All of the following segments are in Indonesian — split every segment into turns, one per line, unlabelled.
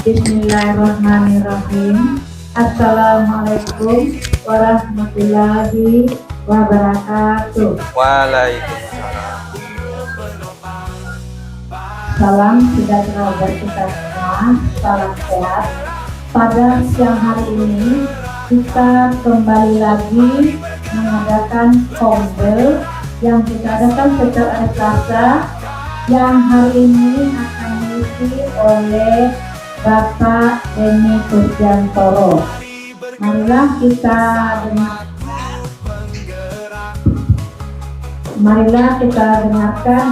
Bismillahirrahmanirrahim. Assalamualaikum warahmatullahi wabarakatuh.
Waalaikumsalam.
Salam sejahtera buat kita semua, salam sehat. Pada siang hari ini kita kembali lagi mengadakan komdel yang kita adakan setiap hari Selasa, yang hari ini akan diisi oleh Bapak Denny Kusdiantoro. Marilah kita dengarkan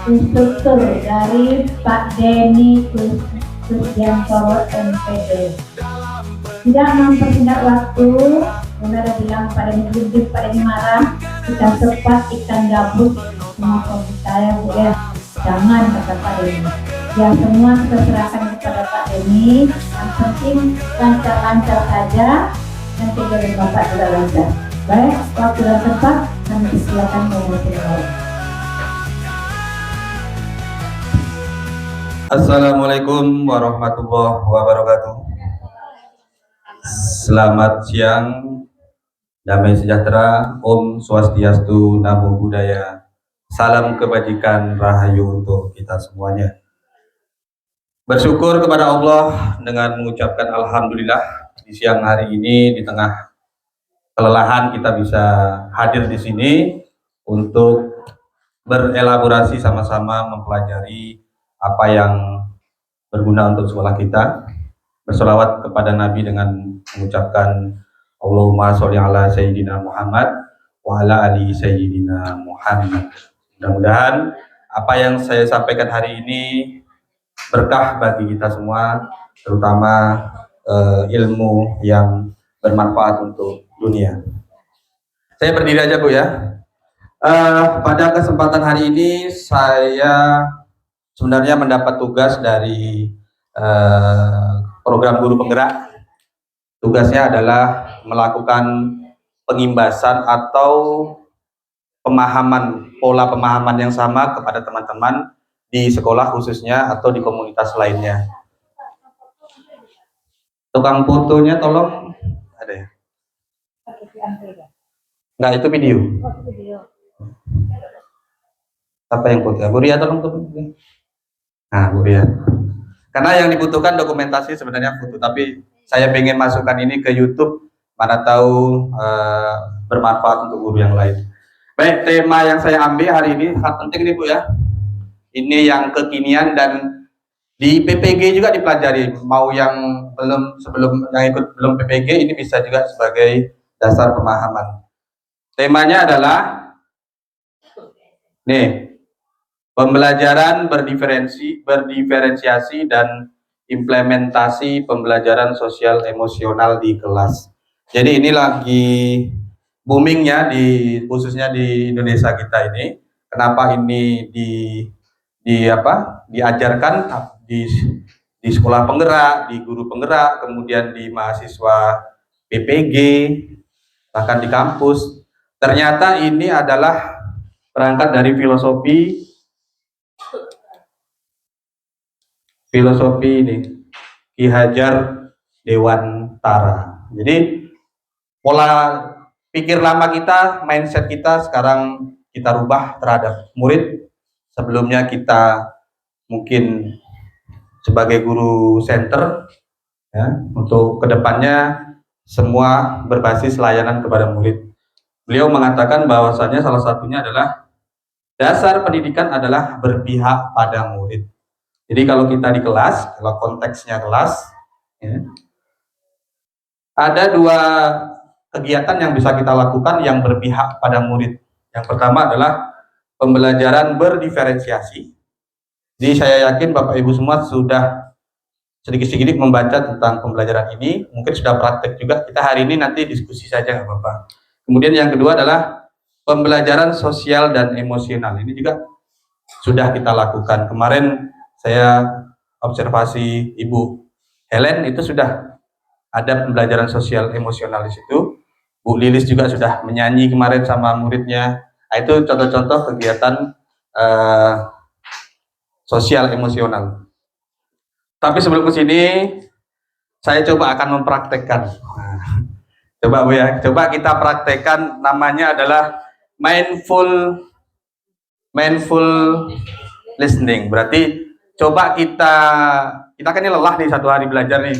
instruktur dari Pak Denny Kusdiantoro MPD. Tidak mempersingkat waktu, benar bilang Pak Denny marah, kita cepat ikan gabus semua saya boleh. Jangan, kata Pak Denny. Ya, semua kita serahkan kepada Pak Denny. Yang penting lancar-lancar saja, nanti dari Bapak juga lancar. Baik, waktu dan tempat kami persilakan mengusulkan.
Assalamualaikum warahmatullahi wabarakatuh. Selamat siang, damai sejahtera, Om Swastiastu, Namo Buddhaya. Salam kebajikan, rahayu untuk kita semuanya. Bersyukur kepada Allah dengan mengucapkan Alhamdulillah di siang hari ini, di tengah kelelahan kita bisa hadir di sini untuk berelaborasi sama-sama mempelajari apa yang berguna untuk sekolah kita. Bersolawat kepada Nabi dengan mengucapkan Allahumma sholli ala Sayyidina Muhammad wa ala ali Sayyidina Muhammad. Mudah-mudahan apa yang saya sampaikan hari ini berkah bagi kita semua, terutama ilmu yang bermanfaat untuk dunia. Saya berdiri aja Bu ya. Pada kesempatan hari ini saya sebenarnya mendapat tugas dari program guru penggerak. Tugasnya adalah melakukan pengimbasan atau pola pemahaman yang sama kepada teman-teman di sekolah khususnya atau di komunitas lainnya. Tukang fotonya tolong ada ya? Enggak, itu video. Apa yang foto? Bu Ria tolong tuh. Nah, Bu Ria. Karena yang dibutuhkan dokumentasi sebenarnya foto, tapi saya ingin masukkan ini ke YouTube, mana tahu bermanfaat untuk guru yang lain. Baik, tema yang saya ambil hari ini sangat penting nih Bu ya. Ini yang kekinian dan di PPG juga dipelajari. Mau yang ikut belum PPG, ini bisa juga sebagai dasar pemahaman. Temanya adalah nih, pembelajaran berdiferensiasi dan implementasi pembelajaran sosial emosional di kelas. Jadi ini lagi boomingnya khususnya di Indonesia kita ini. Kenapa ini diajarkan di sekolah penggerak, di guru penggerak, kemudian di mahasiswa PPG, bahkan di kampus. Ternyata ini adalah berangkat dari filosofi ini Ki Hajar Dewantara. Jadi pola pikir lama kita, mindset kita sekarang kita rubah terhadap murid. Sebelumnya kita mungkin sebagai guru center ya, untuk kedepannya semua berbasis layanan kepada murid. Beliau mengatakan bahwasanya salah satunya adalah dasar pendidikan adalah berpihak pada murid. Jadi kalau kita di kelas, kalau konteksnya kelas, ya, ada dua kegiatan yang bisa kita lakukan yang berpihak pada murid. Yang pertama adalah pembelajaran berdiferensiasi. Jadi saya yakin Bapak Ibu semua sudah sedikit-sedikit membaca tentang pembelajaran ini, mungkin sudah praktek juga. Kita hari ini nanti diskusi saja nggak apa-apa. Kemudian yang kedua adalah pembelajaran sosial dan emosional. Ini juga sudah kita lakukan. Kemarin saya observasi Ibu Helen itu sudah ada pembelajaran sosial emosional di situ. Bu Lilis juga sudah menyanyi kemarin sama muridnya. Nah, itu contoh-contoh kegiatan sosial emosional. Tapi sebelum ke sini, saya coba akan mempraktekkan. Coba Bu ya, coba kita praktekkan, namanya adalah mindful listening. Berarti coba kita kan ini lelah nih satu hari belajar nih,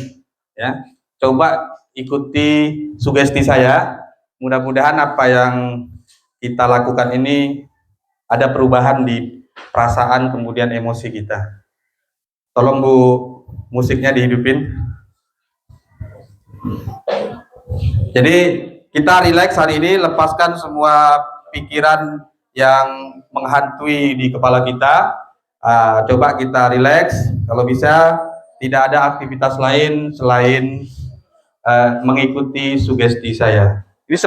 ya. Coba ikuti sugesti saya. Mudah-mudahan apa yang kita lakukan ini ada perubahan di perasaan kemudian emosi kita. Tolong Bu, musiknya dihidupin. Jadi kita rileks hari ini, lepaskan semua pikiran yang menghantui di kepala kita. Coba kita rileks, kalau bisa tidak ada aktivitas lain selain mengikuti sugesti saya. Ini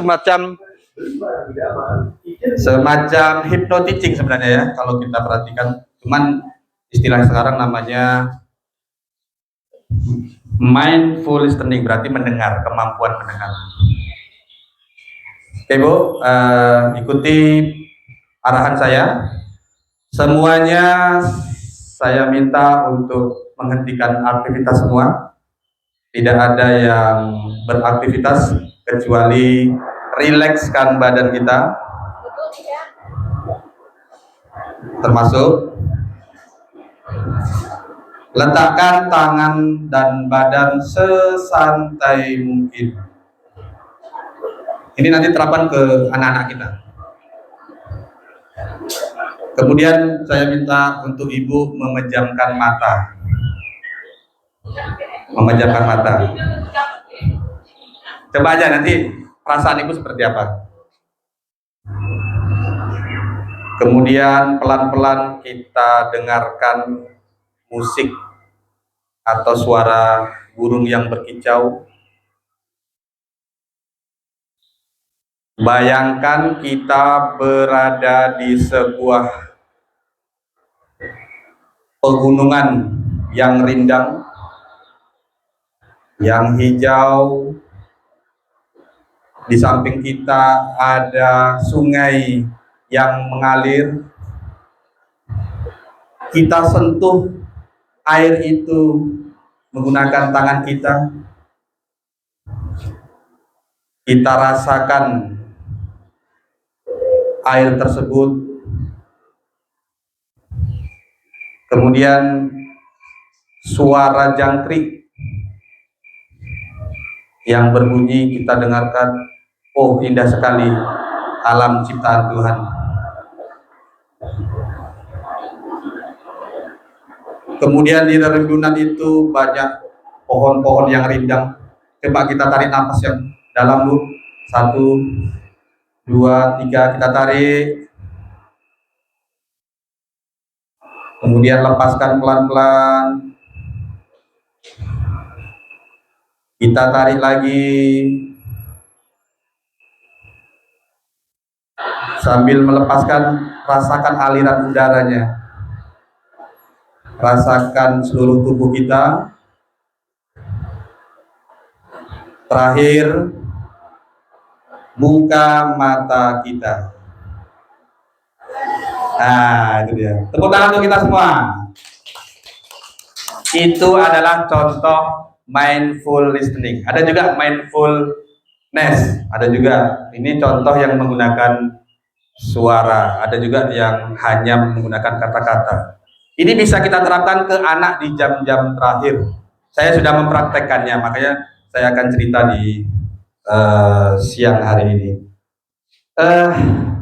semacam hypnoticing sebenarnya ya, kalau kita perhatikan. Cuman istilah sekarang namanya mindful listening, berarti mendengar, kemampuan mendengar. Oke Bu, ikuti arahan saya. Semuanya saya minta untuk menghentikan aktivitas semua. Tidak ada yang beraktivitas kecuali rilekskan badan kita. Termasuk letakkan tangan dan badan sesantai mungkin. Ini nanti terapan ke anak-anak kita. Kemudian saya minta untuk Ibu memejamkan mata. Memejamkan mata. Coba aja nanti perasaan Ibu seperti apa. Kemudian pelan-pelan kita dengarkan musik atau suara burung yang berkicau. Bayangkan kita berada di sebuah pegunungan yang rindang, yang hijau. Di samping kita ada sungai yang mengalir. Kita sentuh air itu menggunakan tangan kita. Kita rasakan air tersebut. Kemudian suara jangkrik yang berbunyi kita dengarkan. Oh, indah sekali alam ciptaan Tuhan. Kemudian di dedaunan itu banyak pohon-pohon yang rindang. Coba kita tarik nafas yang dalam Bu. 1, 2, 3, kita tarik. Kemudian lepaskan pelan-pelan. Kita tarik lagi. Sambil melepaskan, rasakan aliran udaranya. Rasakan seluruh tubuh kita. Terakhir, buka mata kita. Nah, itu dia. Tepuk tangan untuk kita semua. Itu adalah contoh mindful listening. Ada juga mindfulness. Ada juga. Ini contoh yang menggunakan suara. Ada juga yang hanya menggunakan kata-kata. Ini bisa kita terapkan ke anak di jam-jam terakhir. Saya sudah mempraktekkannya, makanya saya akan cerita di siang hari ini.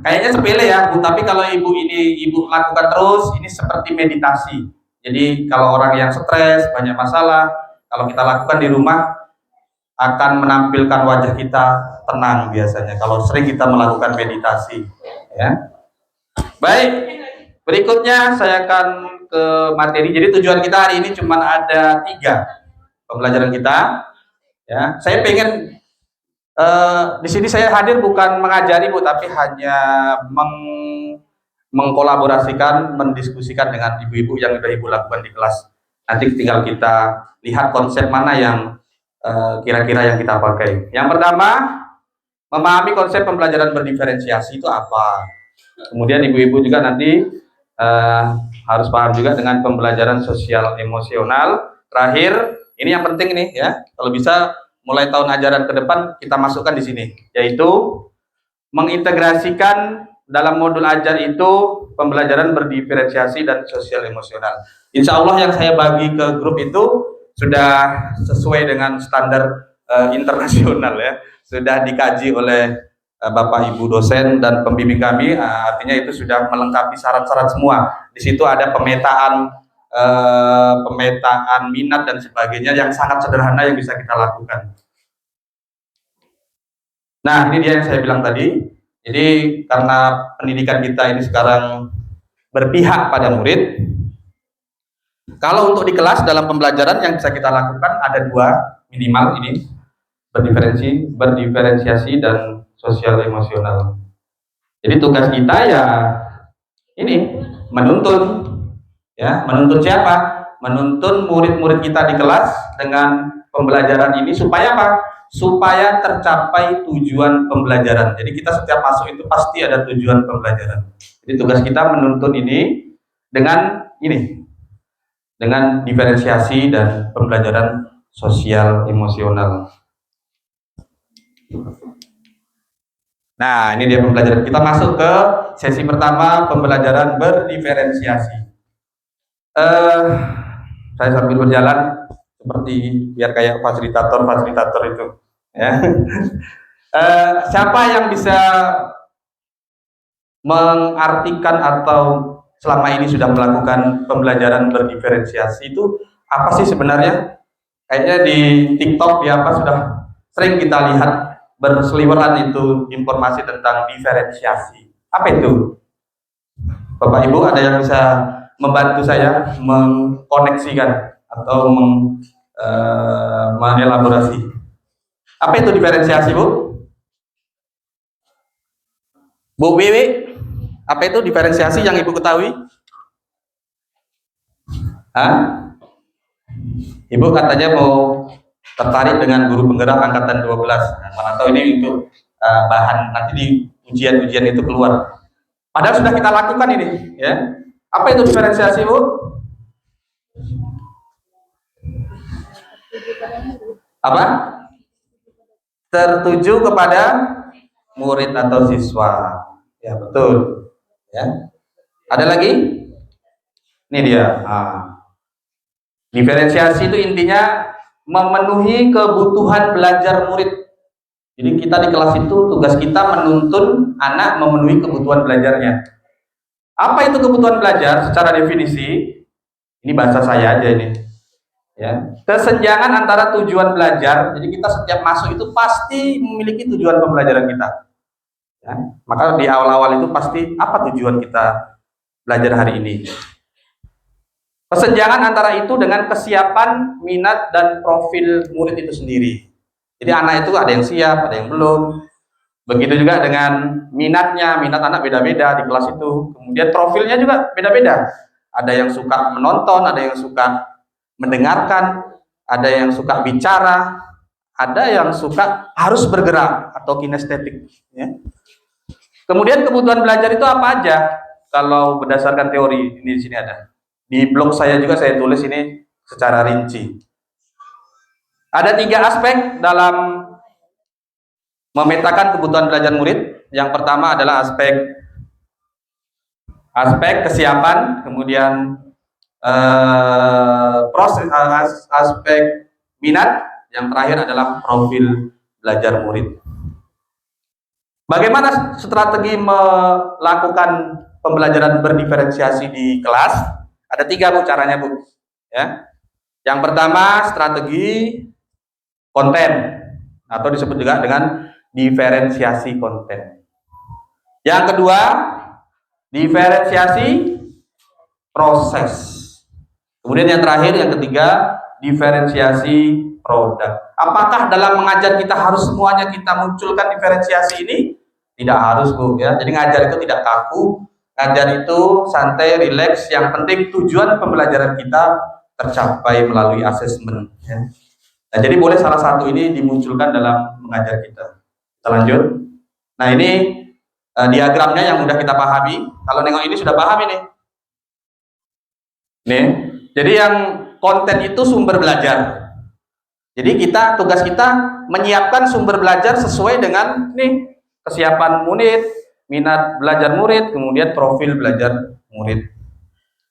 Kayaknya sepele ya Bu, tapi kalau Ibu lakukan terus, ini seperti meditasi. Jadi kalau orang yang stres, banyak masalah, kalau kita lakukan di rumah, akan menampilkan wajah kita tenang biasanya, kalau sering kita melakukan meditasi ya. Baik, berikutnya saya akan ke materi. Jadi tujuan kita hari ini cuma ada 3 pembelajaran kita ya. Saya pengen di sini saya hadir bukan mengajari Bu, tapi hanya mengkolaborasikan, mendiskusikan dengan ibu-ibu yang sudah Ibu lakukan di kelas. Nanti tinggal kita lihat konsep mana yang kira-kira yang kita pakai. Yang pertama, memahami konsep pembelajaran berdiferensiasi itu apa. Kemudian ibu-ibu juga nanti harus paham juga dengan pembelajaran sosial emosional. terakhir, ini yang penting nih ya. Kalau bisa mulai tahun ajaran ke depan kita masukkan di sini, yaitu mengintegrasikan dalam modul ajar itu pembelajaran berdiferensiasi dan sosial emosional. Insya Allah yang saya bagi ke grup itu sudah sesuai dengan standar internasional ya, sudah dikaji oleh Bapak Ibu dosen dan pembimbing kami, artinya itu sudah melengkapi syarat-syarat semua. Di situ ada pemetaan minat dan sebagainya yang sangat sederhana yang bisa kita lakukan. Nah, ini dia yang saya bilang tadi. Jadi karena pendidikan kita ini sekarang berpihak pada murid, kalau untuk di kelas dalam pembelajaran yang bisa kita lakukan ada dua minimal ini, berdiferensiasi dan sosial emosional. Jadi tugas kita ya ini menuntun, ya menuntun siapa? Menuntun murid-murid kita di kelas dengan pembelajaran ini supaya apa? Supaya tercapai tujuan pembelajaran. Jadi kita setiap masuk itu pasti ada tujuan pembelajaran. Jadi tugas kita menuntun ini dengan ini, dengan diferensiasi dan pembelajaran sosial emosional. Nah, ini dia pembelajaran. Kita masuk ke sesi pertama, pembelajaran berdiferensiasi. Saya sambil berjalan seperti biar kayak fasilitator itu, ya. Siapa yang bisa mengartikan atau selama ini sudah melakukan pembelajaran berdiferensiasi itu apa sih sebenarnya? Kayaknya di TikTok ya sudah sering kita lihat berseliweran itu informasi tentang diferensiasi. Apa itu? Bapak Ibu ada yang bisa membantu saya mengkoneksikan atau mengelaborasi? Apa itu diferensiasi, Bu? Bu Wiwi, apa itu diferensiasi yang Ibu ketahui? Ibu katanya mau tertarik dengan guru penggerak angkatan 12. Mana tahu ini untuk bahan nanti di ujian-ujian itu keluar. Padahal sudah kita lakukan ini, ya. Apa itu diferensiasi, Bu? Apa? Tertuju kepada murid atau siswa. Ya, betul. Ya. Ada lagi? Ini dia. Diferensiasi itu intinya memenuhi kebutuhan belajar murid. Jadi kita di kelas itu tugas kita menuntun anak memenuhi kebutuhan belajarnya. Apa itu kebutuhan belajar? Secara definisi, ini bahasa saya aja ini. Ya, kesenjangan antara tujuan belajar. Jadi kita setiap masuk itu pasti memiliki tujuan pembelajaran kita. Ya, maka di awal-awal itu pasti apa tujuan kita belajar hari ini. Kesenjangan antara itu dengan kesiapan, minat, dan profil murid itu sendiri. Jadi anak itu ada yang siap, ada yang belum. Begitu juga dengan minatnya, minat anak beda-beda di kelas itu. Kemudian profilnya juga beda-beda. Ada yang suka menonton, ada yang suka mendengarkan, ada yang suka bicara, ada yang suka harus bergerak atau kinestetik. Ya. Kemudian kebutuhan belajar itu apa aja? Kalau berdasarkan teori ini di sini ada. Di blog saya juga saya tulis ini secara rinci. Ada 3 aspek dalam memetakan kebutuhan belajar murid. Yang pertama adalah aspek kesiapan, kemudian aspek minat, yang terakhir adalah profil belajar murid. Bagaimana strategi melakukan pembelajaran berdiferensiasi di kelas? Ada 3 Bu caranya Bu. Ya. Yang pertama strategi konten atau disebut juga dengan diferensiasi konten. Yang kedua diferensiasi proses. Kemudian yang terakhir yang ketiga diferensiasi produk. Apakah dalam mengajar kita harus semuanya kita munculkan diferensiasi ini? Tidak harus Bu ya. Jadi ngajar itu tidak kaku. Ngajar itu santai, rileks. Yang penting tujuan pembelajaran kita tercapai melalui asesmen. Ya. Nah, jadi boleh salah satu ini dimunculkan dalam mengajar kita. Kita lanjut. Nah ini diagramnya yang mudah kita pahami. Kalau nengok ini sudah paham ini. Nih, jadi yang konten itu sumber belajar. Jadi tugas kita menyiapkan sumber belajar sesuai dengan nih kesiapan murid, minat belajar murid, kemudian profil belajar murid.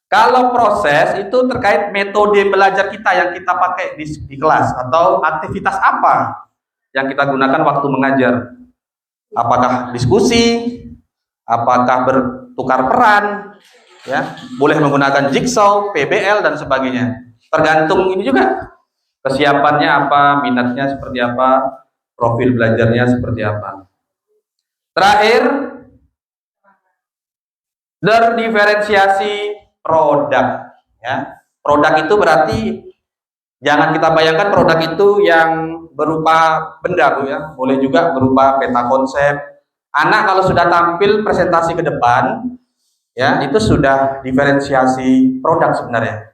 Kalau proses itu terkait metode belajar kita yang kita pakai di kelas, atau aktivitas apa yang kita gunakan waktu mengajar. Apakah diskusi, apakah bertukar peran, ya, boleh menggunakan jigsaw, PBL dan sebagainya. Tergantung ini juga kesiapannya apa, minatnya seperti apa, profil belajarnya seperti apa. Terakhir, diferensiasi produk. Ya, produk itu berarti jangan kita bayangkan produk itu yang berupa benda, Bu, ya. Boleh juga berupa peta konsep. Anak kalau sudah tampil presentasi ke depan, ya, itu sudah diferensiasi produk sebenarnya.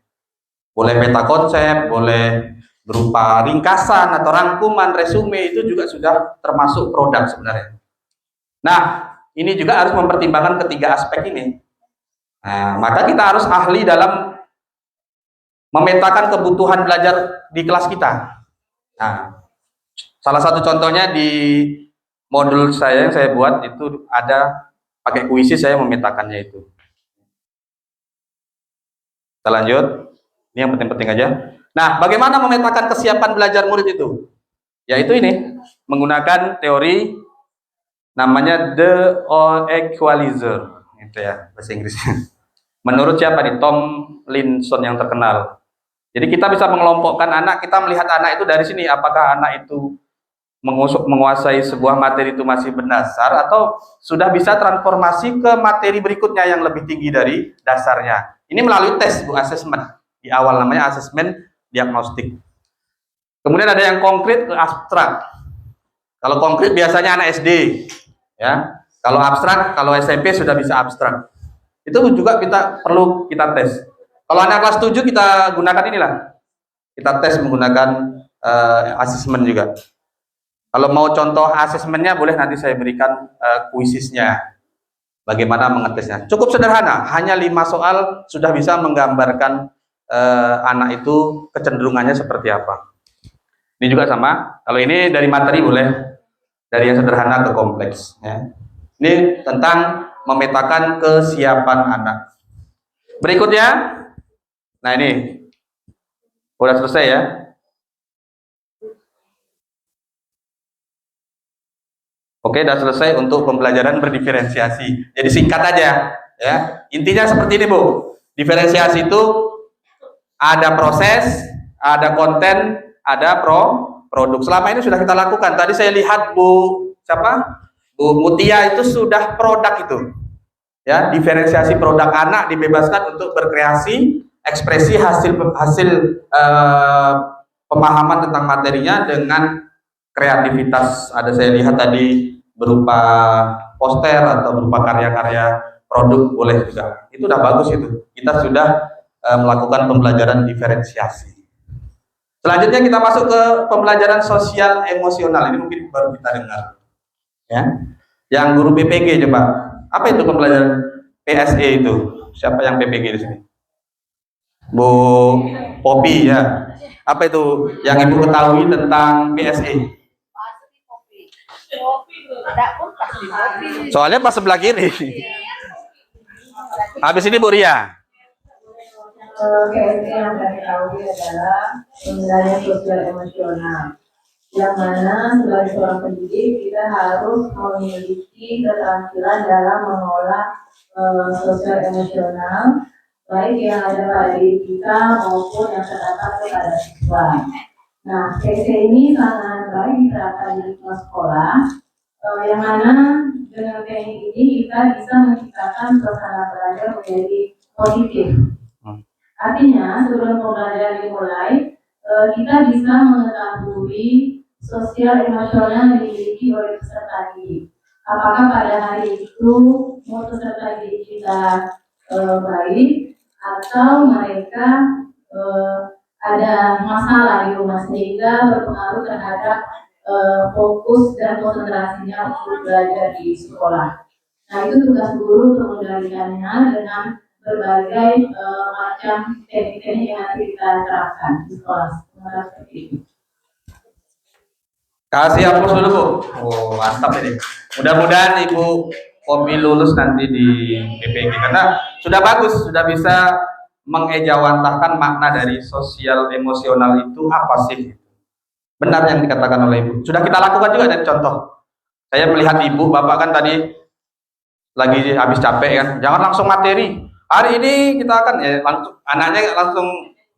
Boleh peta konsep, boleh berupa ringkasan atau rangkuman, resume, itu juga sudah termasuk produk sebenarnya. Nah, ini juga harus mempertimbangkan ketiga aspek ini. Nah, maka kita harus ahli dalam memetakan kebutuhan belajar di kelas kita. Nah, salah satu contohnya di modul saya yang saya buat itu ada pakai kuisis, saya memetakannya itu. Kita lanjut. Ini yang penting-penting aja. Nah, bagaimana memetakan kesiapan belajar murid itu? Yaitu ini, menggunakan teori namanya the equalizer, itu ya bahasa Inggrisnya. Menurut siapa nih? Tom Linson yang terkenal. Jadi kita bisa mengelompokkan anak, kita melihat anak itu dari sini, apakah anak itu menguasai sebuah materi itu masih berdasar atau sudah bisa transformasi ke materi berikutnya yang lebih tinggi dari dasarnya. Ini melalui tes, Bu, assessment. Di awal namanya asesmen diagnostik. Kemudian ada yang konkret ke abstrak. Kalau konkret biasanya anak SD, ya. Kalau abstrak, kalau SMP sudah bisa abstrak. Itu juga perlu kita tes. Kalau anak kelas 7 kita gunakan inilah. Kita tes menggunakan asesmen juga. Kalau mau contoh asesmennya boleh nanti saya berikan kuisisnya. Bagaimana mengetesnya. Cukup sederhana, hanya 5 soal sudah bisa menggambarkan anak itu kecenderungannya seperti apa. Ini juga sama. Kalau ini dari materi boleh dari yang sederhana ke kompleks. Ya. Ini tentang memetakan kesiapan anak. Berikutnya, nah ini udah selesai ya. Oke, udah selesai untuk pembelajaran berdiferensiasi. Jadi singkat aja, ya. Intinya seperti ini, Bu. Diferensiasi itu ada proses, ada konten, ada produk. Selama ini sudah kita lakukan. Tadi saya lihat Bu Mutia itu sudah produk itu. Ya, diferensiasi produk, anak dibebaskan untuk berkreasi, ekspresi hasil pemahaman tentang materinya dengan kreativitas. Ada saya lihat tadi berupa poster atau berupa karya-karya produk, boleh juga. Itu udah bagus itu. Kita sudah melakukan pembelajaran diferensiasi. Selanjutnya kita masuk ke pembelajaran sosial emosional. Ini mungkin baru kita dengar. Ya. Yang guru PPG coba. Apa itu pembelajaran PSE itu? Siapa yang PPG di sini? Bu Popi ya. Apa itu yang Ibu ketahui tentang PSE? Soalnya pas sebelah kiri. Habis ini Bu Ria.
PSE yang saya tahu adalah pembelajaran sosial emosional, yang mana sebagai seorang pendidik kita harus memiliki keterampilan dalam mengolah sosial emosional, baik yang ada pada diri kita maupun yang terdapat kepada siswa. Nah, PSE ini sangat baik diterapkan di sekolah, yang mana dengan teknik ini kita bisa menciptakan suasana belajar menjadi positif. Artinya, sebelum pembelajaran dimulai, kita bisa mengetahui sosial emosional yang dimiliki oleh peserta didik. Apakah pada hari itu mood peserta didik kita baik, atau mereka ada masalah di rumah sehingga berpengaruh terhadap fokus dan konsentrasinya untuk belajar di sekolah. Nah, itu tugas guru untuk mengendalikannya dengan berbagai macam teknik-teknik yang nanti kita terapkan di sekolah. Seperti itu.
Kasih aplaus dulu Bu. Oh mantap ini. Mudah-mudahan Ibu Omi lulus nanti di PPG karena sudah bagus, sudah bisa mengejawantahkan makna dari sosial emosional itu apa sih? Benar yang dikatakan oleh Ibu. Sudah kita lakukan juga dari contoh. Saya melihat Ibu, Bapak kan tadi lagi habis capek kan, jangan langsung materi. Hari ini kita akan langsung anaknya langsung,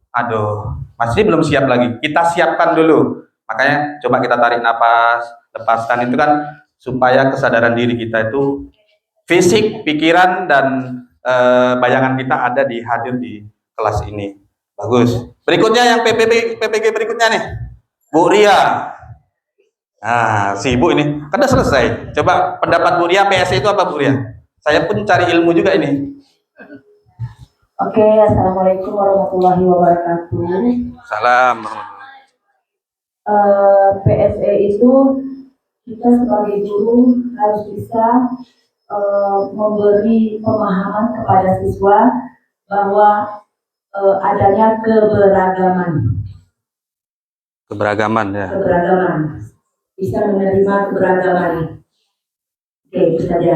aduh, masih belum siap lagi. Kita siapkan dulu. Makanya coba kita tarik napas, lepaskan itu kan supaya kesadaran diri kita itu fisik, pikiran dan bayangan kita ada di hadir di kelas ini. Bagus. Berikutnya yang PPG berikutnya nih, Bu Ria. Nah, si Ibu ini kan udah selesai. Coba pendapat Bu Ria, PSE itu apa Bu Ria? Saya pun cari ilmu juga ini.
Oke, assalamualaikum warahmatullahi wabarakatuh.
Salam.
PSE itu kita sebagai guru harus bisa memberi pemahaman kepada siswa bahwa adanya keberagaman.
Keberagaman ya.
Keberagaman. Bisa menerima keberagaman. Oke, itu saja.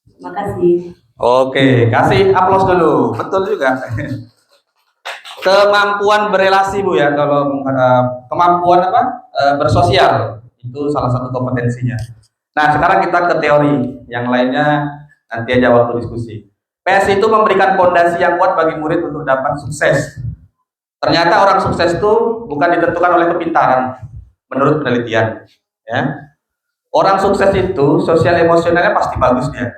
Terima kasih.
Oke, kasih aplaus dulu. Betul juga. Kemampuan berelasi Bu ya, kalau kemampuan apa bersosial itu salah satu kompetensinya. Nah sekarang kita ke teori, yang lainnya nanti aja waktu diskusi. PS itu memberikan fondasi yang kuat bagi murid untuk dapat sukses. Ternyata orang sukses itu bukan ditentukan oleh kepintaran, menurut penelitian. Ya, orang sukses itu sosial emosionalnya pasti bagus dia,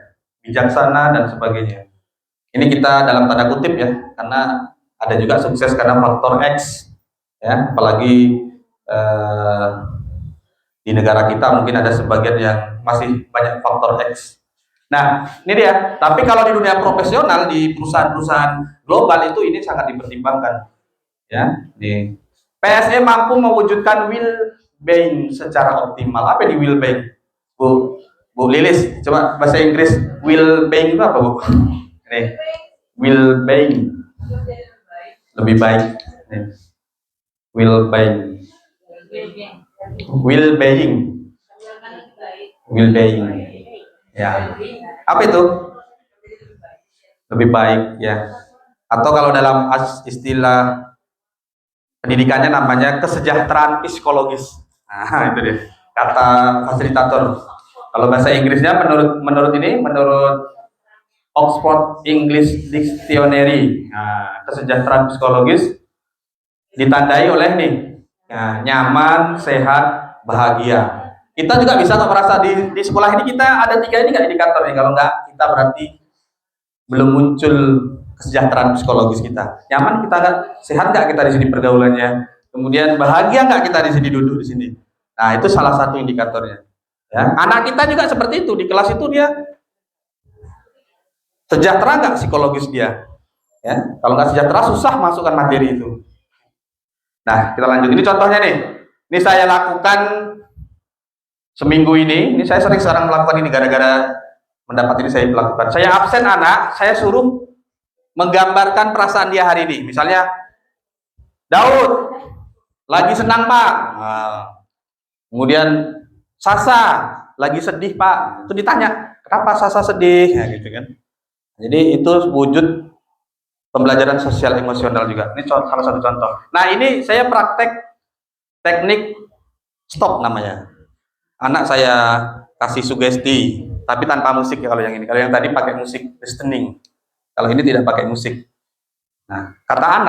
bijaksana dan sebagainya. Ini kita dalam tanda kutip ya, karena ada juga sukses karena faktor X, ya, apalagi di negara kita mungkin ada sebagian yang masih banyak faktor X. Nah, ini dia. Tapi kalau di dunia profesional, di perusahaan-perusahaan global itu ini sangat dipertimbangkan, ya. Di PSE mampu mewujudkan well-being secara optimal. Apa di well-being, Bu Lilis? Coba bahasa Inggris well-being itu apa Bu? Ini well-being. Lebih baik. Well-being. Well-being. Ya. Apa itu? Lebih baik ya. Atau kalau dalam istilah pendidikannya namanya kesejahteraan psikologis. Nah, itu dia. Kata fasilitator. Kalau bahasa Inggrisnya menurut Oxford English Dictionary, nah, kesejahteraan psikologis ditandai oleh nih, nah, nyaman, sehat, bahagia. Kita juga bisa merasa di sekolah ini kita ada 3 ini nggak indikator nih. Kalau nggak, kita berarti belum muncul kesejahteraan psikologis kita. Nyaman kita nggak, sehat nggak kita di sini pergaulannya. Kemudian bahagia nggak kita di sini duduk di sini. Nah itu salah satu indikatornya. Ya, anak kita juga seperti itu di kelas itu dia sejahtera nggak psikologis dia, ya. Kalau nggak sejahtera susah masukkan materi itu. Nah kita lanjut, ini contohnya nih, ini saya lakukan seminggu ini saya sering sekarang melakukan ini gara-gara mendapat ini saya melakukan. Saya absen anak, saya suruh menggambarkan perasaan dia hari ini. Misalnya Daud lagi senang Pak, nah, kemudian Sasa lagi sedih Pak, itu ditanya kenapa Sasa sedih, ya gitu kan. Jadi itu wujud pembelajaran sosial emosional juga. Ini salah satu contoh. Nah ini saya praktek teknik stop namanya. Anak saya kasih sugesti, tapi tanpa musik ya kalau yang ini. Kalau yang tadi pakai musik listening. Kalau ini tidak pakai musik. Nah kata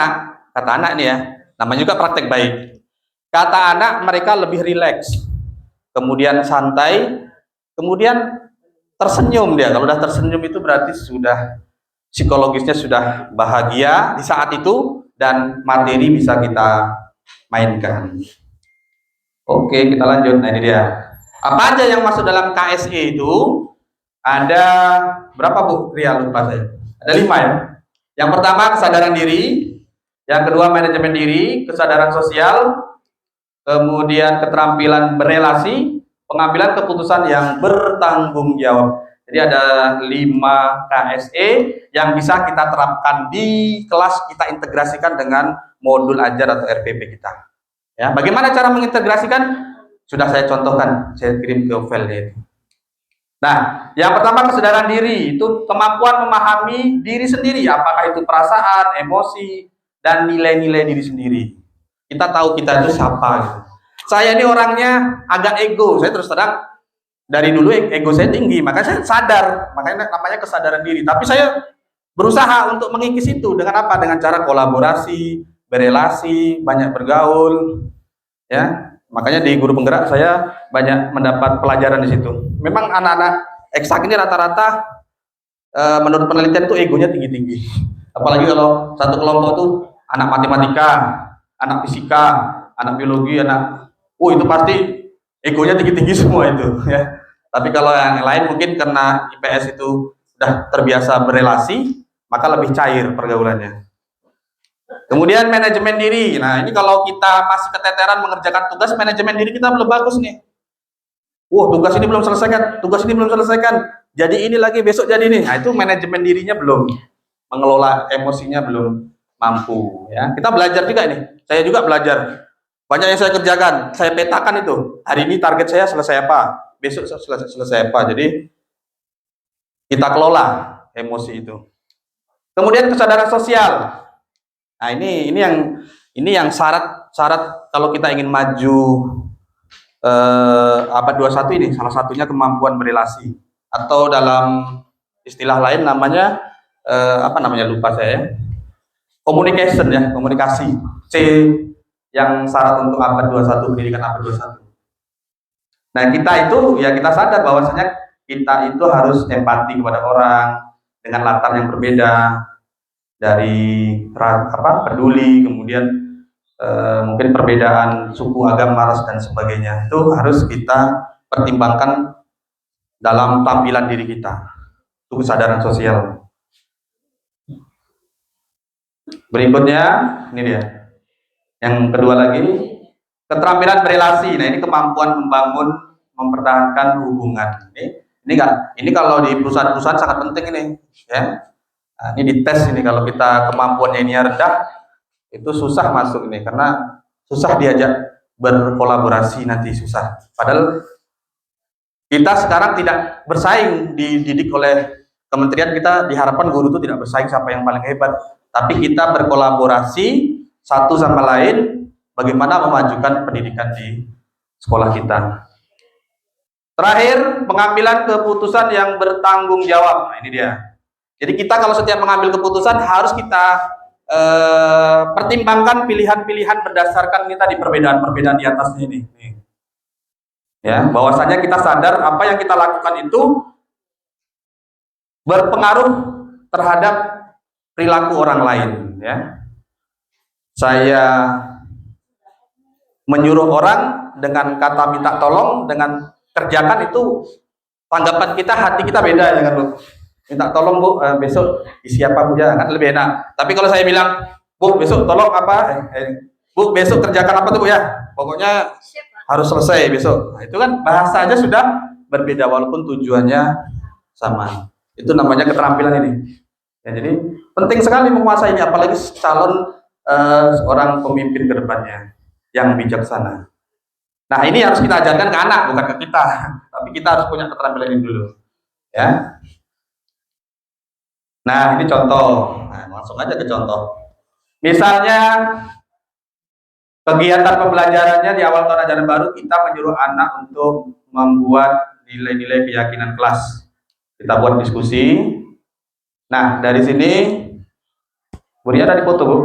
anak ini ya, namanya juga praktek baik. Kata anak mereka lebih rileks, kemudian santai, kemudian tersenyum dia. Kalau udah tersenyum itu berarti sudah psikologisnya sudah bahagia di saat itu dan materi bisa kita mainkan. Oke, kita lanjut. Nah ini dia. Apa aja yang masuk dalam KSE itu? Ada berapa Bu? Ria lupa saya. Ada 5 ya. Yang pertama kesadaran diri, yang kedua manajemen diri, kesadaran sosial, kemudian keterampilan berelasi, pengambilan keputusan yang bertanggung jawab. Jadi ada 5 KSE yang bisa kita terapkan di kelas, kita integrasikan dengan modul ajar atau RPP kita. Ya, bagaimana cara mengintegrasikan? Sudah saya contohkan, saya kirim ke file itu. Nah, yang pertama kesadaran diri, itu kemampuan memahami diri sendiri, apakah itu perasaan, emosi, dan nilai-nilai diri sendiri. Kita tahu kita itu siapa gitu. Saya ini orangnya agak ego, saya terus terang dari dulu ego saya tinggi, makanya saya sadar, makanya namanya kesadaran diri. Tapi saya berusaha untuk mengikis itu dengan apa? Dengan cara kolaborasi, berelasi, banyak bergaul, ya. Makanya di guru penggerak saya banyak mendapat pelajaran di situ. Memang anak-anak eksak ini rata-rata menurut penelitian itu egonya tinggi-tinggi. Apalagi kalau satu kelompok tuh anak matematika, anak fisika, anak biologi, itu pasti egonya tinggi-tinggi semua itu, ya. Tapi kalau yang lain mungkin karena IPS itu sudah terbiasa berelasi, maka lebih cair pergaulannya. Kemudian manajemen diri. Nah, ini kalau kita masih keteteran mengerjakan tugas, manajemen diri kita belum bagus nih. Tugas ini belum selesaikan, tugas ini belum selesaikan. Jadi ini lagi, besok jadi ini. Nah, itu manajemen dirinya belum, mengelola emosinya belum mampu, ya. Kita belajar juga nih. Saya juga belajar. Banyak yang saya kerjakan, saya petakan itu. Hari ini target saya selesai apa? Besok selesai apa? Jadi kita kelola emosi itu. Kemudian kesadaran sosial. Nah, ini yang syarat kalau kita ingin maju abad 21 ini, salah satunya kemampuan berelasi, atau dalam istilah lain namanya lupa saya. Communication, ya, komunikasi. C yang syarat untuk abad 21, pendidikan abad 21. Nah, kita itu ya kita sadar bahwasanya kita itu harus empati kepada orang dengan latar yang berbeda, dari peduli, kemudian mungkin perbedaan suku, agama, ras, dan sebagainya. Itu harus kita pertimbangkan dalam tampilan diri kita. Itu kesadaran sosial. Berikutnya, ini dia. Yang kedua lagi, keterampilan berelasi. Nah, ini kemampuan membangun, mempertahankan hubungan. Ini kalau di perusahaan-perusahaan sangat penting ini, ya. Nah, ini dites ini, kalau kita kemampuannya ini rendah, itu susah masuk ini, karena susah diajak berkolaborasi, nanti susah. Padahal kita sekarang tidak bersaing, dididik oleh kementerian, kita diharapkan guru itu tidak bersaing siapa yang paling hebat, tapi kita berkolaborasi satu sama lain, bagaimana memajukan pendidikan di sekolah kita. Terakhir, pengambilan keputusan yang bertanggung jawab. Nah, ini dia. Jadi kita kalau setiap mengambil keputusan harus kita pertimbangkan pilihan-pilihan berdasarkan kita di perbedaan-perbedaan di atasnya ini. Ya, bahwasanya kita sadar apa yang kita lakukan itu berpengaruh terhadap perilaku orang lain. Ya, saya menyuruh orang dengan kata minta tolong, dengan kerjakan, itu tanggapan kita, hati kita beda, ya kan, Bu? Minta tolong, Bu, besok isi apa, Bu, ya, kan lebih enak. Tapi kalau saya bilang, Bu, besok tolong apa, Bu, besok kerjakan apa tuh, Bu, ya, pokoknya harus selesai besok. Nah, itu kan bahasanya sudah berbeda walaupun tujuannya sama. Itu namanya keterampilan ini. Ya, jadi penting sekali menguasai ini, apalagi calon seorang pemimpin ke depannya yang bijaksana. Nah, ini harus kita ajarkan ke anak, bukan ke kita, tapi kita harus punya keterampilan ini dulu, ya. Nah, ini contoh. Nah, langsung aja ke contoh. Misalnya kegiatan pembelajarannya di awal tahun ajaran baru, kita menyuruh anak untuk membuat nilai-nilai keyakinan kelas. Kita buat diskusi. Nah, dari sini Bu Ria ada di foto, Bu.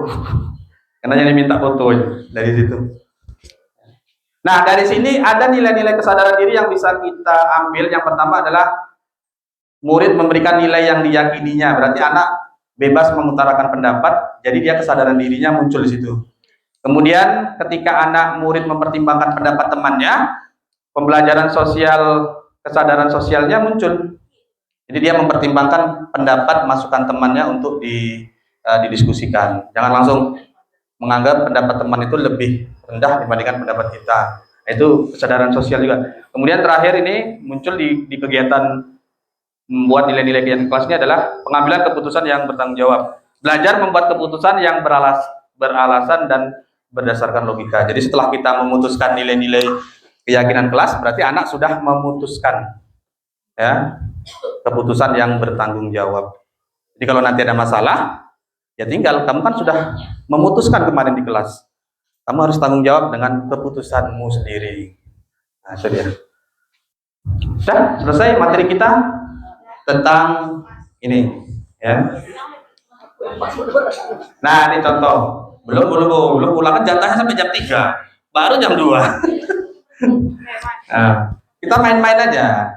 Karena yang diminta foto dari situ. Nah, dari sini ada nilai-nilai kesadaran diri yang bisa kita ambil. Yang pertama adalah murid memberikan nilai yang diyakininya. Berarti anak bebas mengutarakan pendapat, jadi dia kesadaran dirinya muncul di situ. Kemudian ketika anak murid mempertimbangkan pendapat temannya, pembelajaran sosial, kesadaran sosialnya muncul. Jadi dia mempertimbangkan pendapat, masukan temannya untuk didiskusikan. Jangan langsung menganggap pendapat teman itu lebih rendah dibandingkan pendapat kita. Nah, itu kesadaran sosial juga. Kemudian terakhir ini muncul di kegiatan membuat nilai-nilai kegiatan kelasnya adalah pengambilan keputusan yang bertanggung jawab. Belajar membuat keputusan yang beralasan dan berdasarkan logika. Jadi setelah kita memutuskan nilai-nilai keyakinan kelas, berarti anak sudah memutuskan ya keputusan yang bertanggung jawab. Jadi kalau nanti ada masalah, ya tinggal kamu kan sudah memutuskan kemarin di kelas. Kamu harus tanggung jawab dengan keputusanmu sendiri. Nah, itu dia. Sudah selesai materi kita tentang ini ya. Nah, ini contoh. Belum pulang kan jatahnya sampai jam 3. Baru jam 2. Nah, kita main-main aja.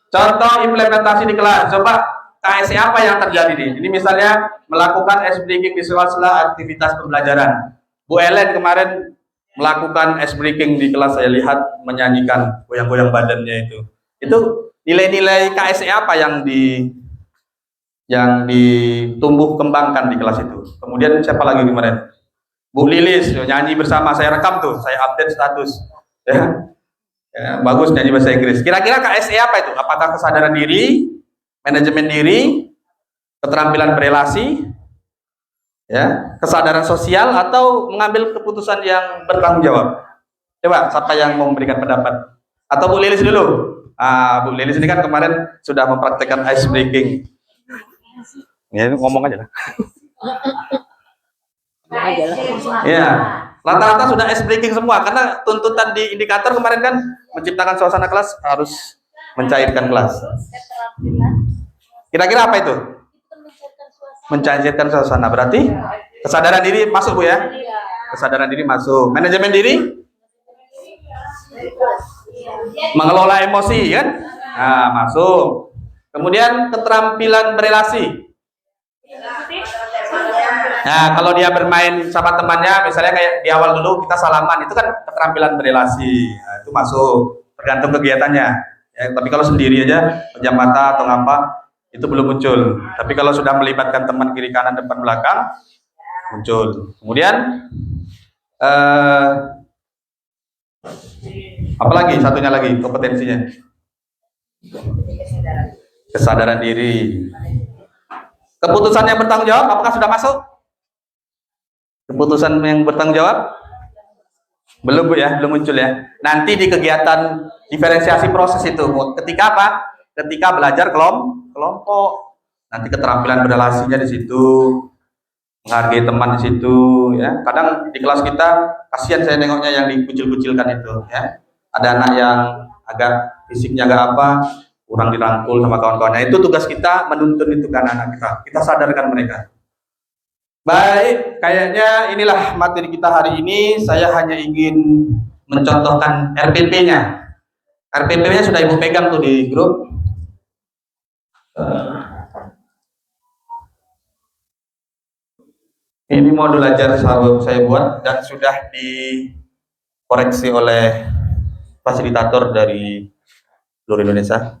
Contoh implementasi di kelas. Coba KSE apa yang terjadi nih? Ini misalnya melakukan ice breaking di sela-sela aktivitas pembelajaran. Bu Ellen kemarin melakukan ice breaking di kelas, saya lihat menyanyikan goyang-goyang badannya itu. Itu nilai-nilai KSE apa yang ditumbuh kembangkan di kelas itu. Kemudian siapa lagi kemarin? Bu Lilis nyanyi bersama, saya rekam tuh, saya update status. Ya, bagus nyanyi bahasa Inggris. Kira-kira KSE apa itu? Apakah kesadaran diri, manajemen diri, keterampilan berelasi, ya, kesadaran sosial, atau mengambil keputusan yang bertanggung jawab? Coba siapa yang mau memberikan pendapat? Atau Bu Lilis dulu? Bu Lilis ini kan kemarin sudah mempraktekkan ice breaking. Ya, ngomong aja lah. Ya, rata-rata sudah ice breaking semua karena tuntutan di indikator kemarin kan menciptakan suasana kelas harus mencairkan kelas. Kira-kira apa itu? Mencairkan suasana. Berarti kesadaran diri masuk, Bu ya? Kesadaran diri masuk. Manajemen diri? Mengelola emosi kan? Nah, masuk. Kemudian keterampilan berelasi. Nah, kalau dia bermain sama temannya, misalnya kayak di awal dulu kita salaman, itu kan keterampilan berelasi. Nah, itu masuk, tergantung kegiatannya. Ya, tapi kalau sendiri aja, pejam mata atau ngapa, itu belum muncul. Tapi kalau sudah melibatkan teman kiri kanan depan belakang, muncul. Kemudian apa lagi? Satunya lagi kompetensinya. Kesadaran diri. Keputusan yang bertanggung jawab, apakah sudah masuk? Keputusan yang bertanggung jawab? Belum, Bu ya, belum muncul ya. Nanti di kegiatan diferensiasi proses itu, ketika apa? Ketika belajar kelompok. Nanti keterampilan berelasinya di situ, menghargai teman di situ, ya. Kadang di kelas kita kasihan saya nengoknya yang dikucil-kucilkan itu, ya. Ada anak yang agak fisiknya agak apa, kurang dirangkul sama kawan-kawannya. Itu tugas kita menuntun itu ke anak-anak kita. Kita sadarkan mereka. Baik, kayaknya inilah materi kita hari ini. Saya hanya ingin mencontohkan RPP-nya. RPP-nya sudah Ibu pegang tuh di grup. Ini modul ajar saya buat dan sudah dikoreksi oleh fasilitator dari seluruh Indonesia.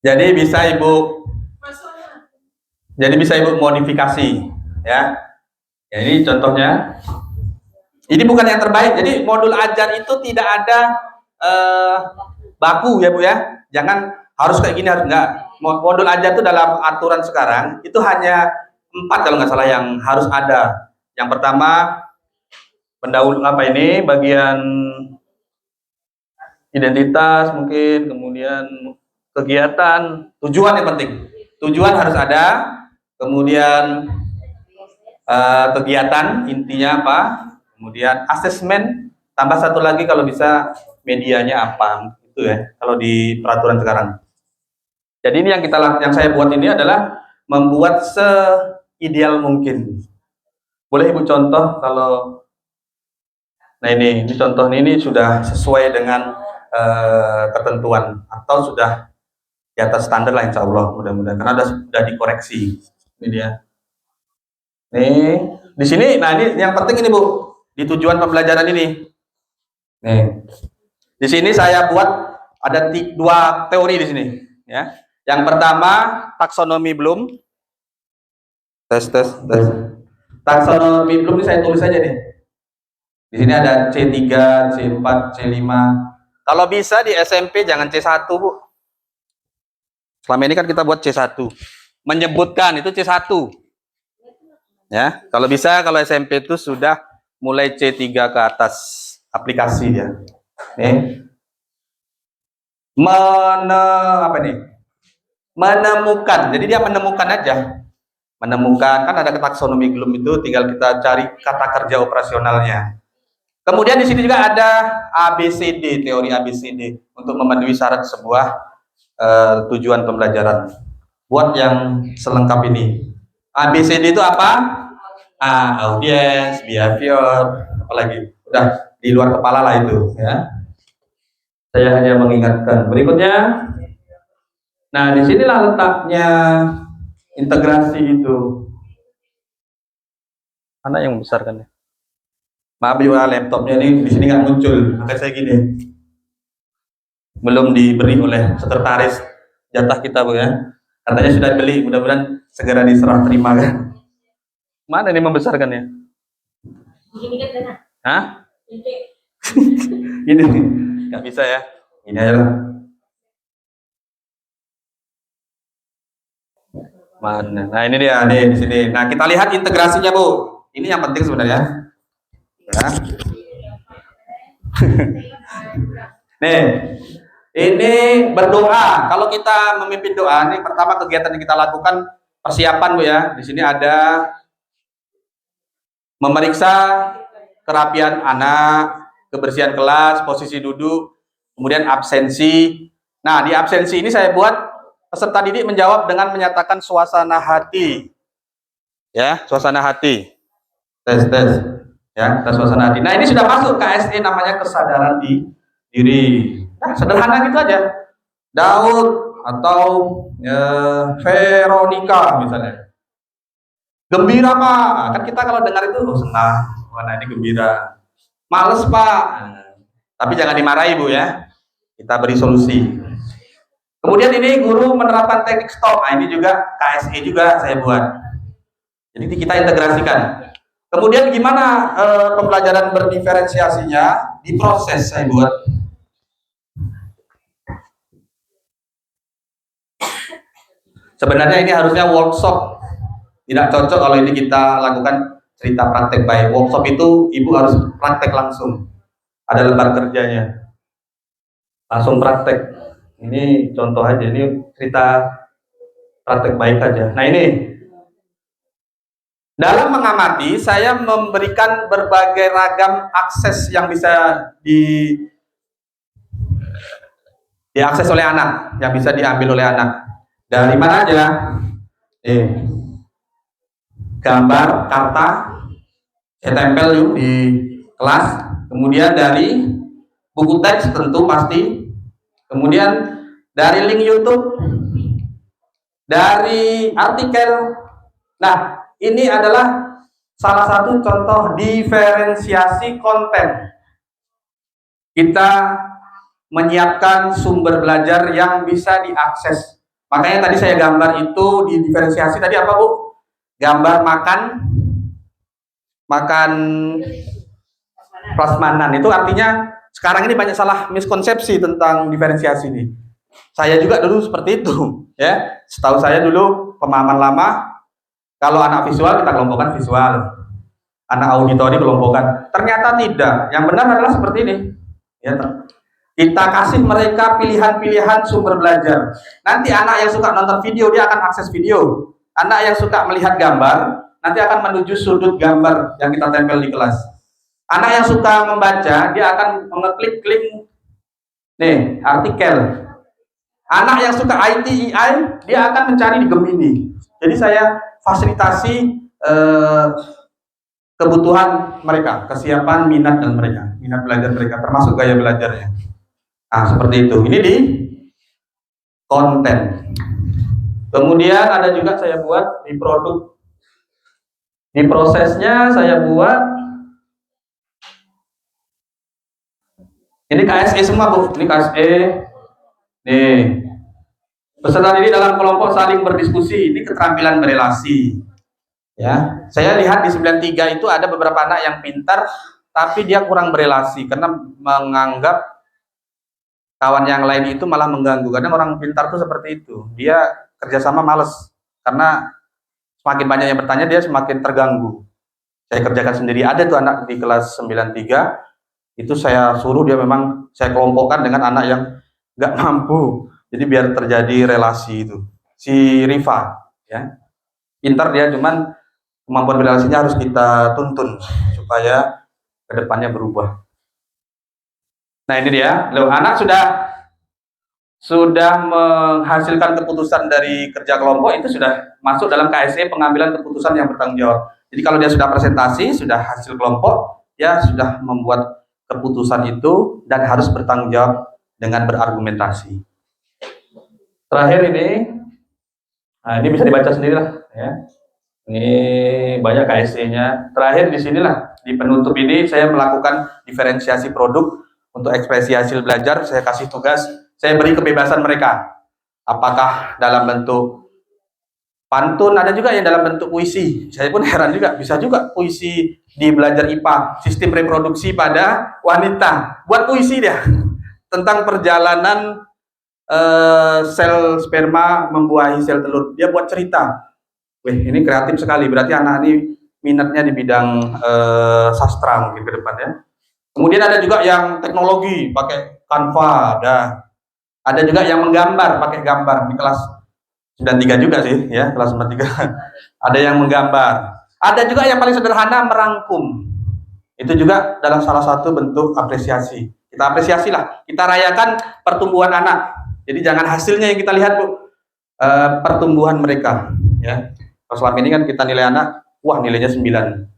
Jadi bisa Ibu modifikasi, ya. Ya, ini contohnya. Ini bukan yang terbaik. Jadi modul ajar itu tidak ada baku ya, Bu ya. Jangan harus kayak gini, harus enggak. Modul ajar itu dalam aturan sekarang itu hanya 4 kalau nggak salah yang harus ada. Yang pertama bagian identitas mungkin, kemudian kegiatan, tujuan yang penting. Tujuan harus ada, kemudian kegiatan intinya apa, kemudian asesmen, tambah satu lagi kalau bisa medianya apa, itu ya kalau di peraturan sekarang. Jadi ini yang saya buat ini adalah membuat seideal mungkin. Boleh Ibu contoh kalau, nah ini contoh ini sudah sesuai dengan ketentuan atau sudah di atas standar lah, insya Allah, mudah-mudahan, karena sudah dikoreksi. Ini dia. Nih, di sini, nah ini yang penting ini Bu, di tujuan pembelajaran ini. Nih, di sini saya buat ada 2 teori di sini, ya. Yang pertama taksonomi Bloom. Tes. Taksonomi Bloom ini saya tulis aja nih. Di sini ada C3, C4, C5. Kalau bisa di SMP jangan C1, Bu. Selama ini kan kita buat C1. Menyebutkan itu C1. Ya, kalau bisa kalau SMP itu sudah mulai C3 ke atas aplikasi ya. Menemukan. Jadi dia menemukan aja. Menemukan, kan ada taksonomi Bloom itu, tinggal kita cari kata kerja operasionalnya. Kemudian di sini juga ada ABCD, teori ABCD untuk memenuhi syarat sebuah tujuan pembelajaran. Buat yang selengkap ini. ABCD itu apa? Audience, behavior, apalagi. Udah di luar kepala lah itu, ya. Saya hanya mengingatkan. Berikutnya, nah disinilah letaknya integrasi itu. Mana yang membesarkan ya? Maaf ya, laptopnya ini di sini nggak muncul, makanya saya gini. Belum diberi oleh sekretaris jatah kita, Bu ya. Katanya sudah beli, mudah-mudahan segera diserah terima kan. Mana ini membesarkannya?
Gini kan sana.
Hah? Ini nggak bisa ya. Ini aja lah. Mana? Nah ini dia, nih di sini. Nah kita lihat integrasinya, Bu. Ini yang penting sebenarnya. Ya. Nih, ini berdoa. Kalau kita memimpin doa, ini pertama kegiatan yang kita lakukan persiapan, Bu ya. Di sini ada memeriksa kerapian anak, kebersihan kelas, posisi duduk, kemudian absensi. Nah, di absensi ini saya buat peserta didik menjawab dengan menyatakan suasana hati. Ya, suasana hati. Tes. Ya, tes suasana hati. Nah, ini sudah masuk KSE, namanya kesadaran diri. Nah, sederhana gitu aja. Daud atau Veronica misalnya. Gembira, Pak. Kan kita kalau dengar itu senang. Mana ini gembira. Males, Pak. Tapi jangan dimarahi, Bu ya. Kita beri solusi. Kemudian ini guru menerapkan teknik stop. Nah, ini juga KSE juga saya buat. Jadi kita integrasikan. Kemudian gimana pembelajaran berdiferensiasinya? Diproses saya buat. Sebenarnya ini harusnya workshop. Tidak cocok kalau ini kita lakukan cerita praktek baik. Workshop itu ibu harus praktek langsung. Ada lembar kerjanya. Langsung praktek. Ini contoh aja. Ini cerita praktek baik aja. Nah ini. Dalam mengamati, saya memberikan berbagai ragam akses yang bisa diakses oleh anak, yang bisa diambil oleh anak. Dari mana aja? Gambar, karta, saya tempel yuk di kelas. Kemudian dari buku teks tentu pasti. Kemudian dari link YouTube, dari artikel. Nah, ini adalah salah satu contoh diferensiasi konten. Kita menyiapkan sumber belajar yang bisa diakses. Makanya tadi saya gambar itu di diferensiasi tadi apa, Bu? Gambar makan prasmanan. Itu artinya sekarang ini banyak salah miskonsepsi tentang diferensiasi ini. Saya juga dulu seperti itu, ya. Setahu saya dulu pemahaman lama, kalau anak visual kita kelompokkan visual, anak auditori kelompokkan. Ternyata tidak. Yang benar adalah seperti ini. Ya, kita kasih mereka pilihan-pilihan sumber belajar. Nanti anak yang suka nonton video dia akan akses video. Anak yang suka melihat gambar nanti akan menuju sudut gambar yang kita tempel di kelas. Anak yang suka membaca dia akan mengeklik nih artikel. Anak yang suka ITEI dia akan mencari di Gemini. Jadi saya fasilitasi kebutuhan mereka, kesiapan minat dan mereka, minat belajar mereka, termasuk gaya belajarnya. Nah, seperti itu. Ini di konten. Kemudian ada juga saya buat di produk. Di prosesnya saya buat. Ini KSE semua, Bu. Ini KSE. Nih. Peserta didik dalam kelompok saling berdiskusi. Ini keterampilan berelasi. Ya, saya lihat di 93 itu ada beberapa anak yang pintar tapi dia kurang berelasi karena menganggap kawan yang lain itu malah mengganggu. Kadang orang pintar tuh seperti itu, dia kerjasama males karena semakin banyak yang bertanya dia semakin terganggu. Saya kerjakan sendiri, ada tuh anak di kelas 93 itu saya suruh dia memang saya kelompokkan dengan anak yang nggak mampu, jadi biar terjadi relasi itu. Si Riva ya pintar dia, cuman kemampuan berelasinya harus kita tuntun supaya kedepannya berubah. Nah ini dia, loh, anak sudah menghasilkan keputusan dari kerja kelompok, itu sudah masuk dalam KSE pengambilan keputusan yang bertanggung jawab. Jadi kalau dia sudah presentasi, sudah hasil kelompok, dia sudah membuat keputusan itu dan harus bertanggung jawab dengan berargumentasi. Terakhir ini, nah ini bisa dibaca sendiri lah ya. Ini banyak KSE-nya. Terakhir di sinilah di penutup ini saya melakukan diferensiasi produk untuk ekspresi hasil belajar. Saya kasih tugas, saya beri kebebasan mereka. Apakah dalam bentuk pantun, ada juga yang dalam bentuk puisi. Saya pun heran juga, bisa juga puisi di belajar IPA, sistem reproduksi pada wanita. Buat puisi dia tentang perjalanan sel sperma membuahi sel telur. Dia buat cerita. Wih, ini kreatif sekali. Berarti anak ini minatnya di bidang sastra mungkin ke depannya. Kemudian ada juga yang teknologi pakai Canva, ada juga yang menggambar pakai gambar di kelas 93 juga sih, ya kelas 93. Ada yang menggambar. Ada juga yang paling sederhana merangkum. Itu juga dalam salah satu bentuk apresiasi. Kita apresiasi lah, kita rayakan pertumbuhan anak. Jadi jangan hasilnya yang kita lihat, Bu, pertumbuhan mereka. Ya. Kalau selama ini kan kita nilai anak, wah nilainya 9.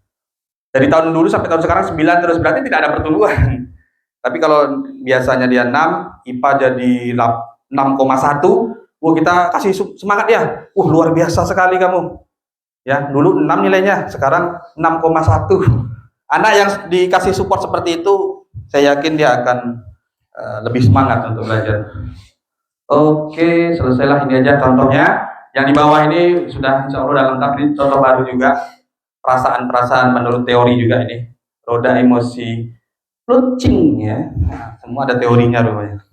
Dari tahun dulu sampai tahun sekarang 9 terus, berarti tidak ada pertumbuhan. Tapi kalau biasanya dia 6, IPA jadi 6,1, wah kita kasih semangat ya. Luar biasa sekali kamu. Ya, dulu 6 nilainya, sekarang 6,1. Anak yang dikasih support seperti itu, saya yakin dia akan lebih semangat untuk belajar. Oke, selesailah, ini aja contohnya. Yang di bawah ini sudah insya Allah udah lengkap. Ini contoh baru juga, perasaan-perasaan menurut teori juga ini. Roda emosi, lucing ya. Nah, semua ada teorinya rupanya.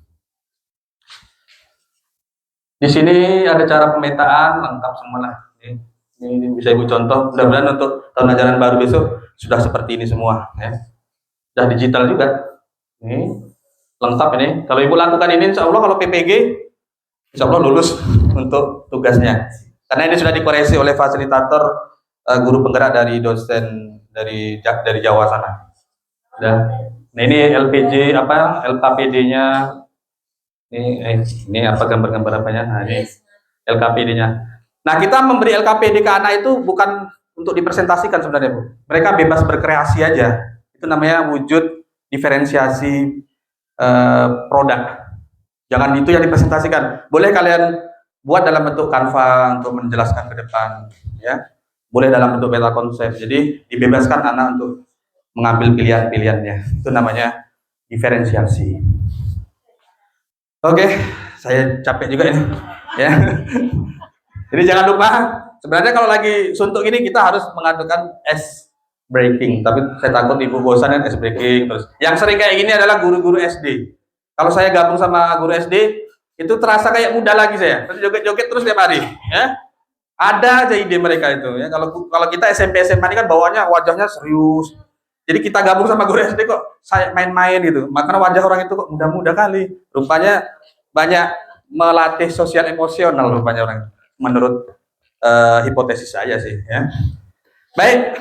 Di sini ada cara pemetaan lengkap semua lah. Ini bisa Ibu contoh. Mudah-mudahan untuk tahun ajaran baru besok sudah seperti ini semua ya. Sudah digital juga. Ini lengkap ini. Kalau Ibu lakukan ini insya Allah kalau PPG insya Allah lulus untuk tugasnya. Karena ini sudah dikoreksi oleh fasilitator guru penggerak dari dosen dari Jawa sana. Nah ini LPJ apa LKPD-nya. Ini apa gambar-gambar apanya? Nah ini LKPD-nya. Nah kita memberi LKPD ke anak itu bukan untuk dipresentasikan sebenarnya, Bu. Mereka bebas berkreasi aja. Itu namanya wujud diferensiasi produk. Jangan itu yang dipresentasikan. Boleh kalian buat dalam bentuk Canva untuk menjelaskan ke depan, ya. Boleh dalam bentuk meta konsep. Jadi dibebaskan anak untuk mengambil pilihan-pilihannya. Itu namanya diferensiasi. Oke, saya capek juga ini, ya. Jadi jangan lupa. Sebenarnya kalau lagi suntuk ini kita harus mengadakan ice breaking. Tapi saya takut Ibu bosan kan ice breaking terus. Yang sering kayak gini adalah guru-guru SD. Kalau saya gabung sama guru SD, itu terasa kayak muda lagi saya. Terus joget-joget terus tiap hari, ya. Ada aja ide mereka itu, ya. Kalau kita SMP SMA ini kan bawaannya wajahnya serius. Jadi kita gabung sama guru SD kok saya main-main gitu. Makanya wajah orang itu kok muda-muda kali. Rupanya banyak melatih sosial emosional rupanya orang. Menurut hipotesis saya sih, ya. Baik,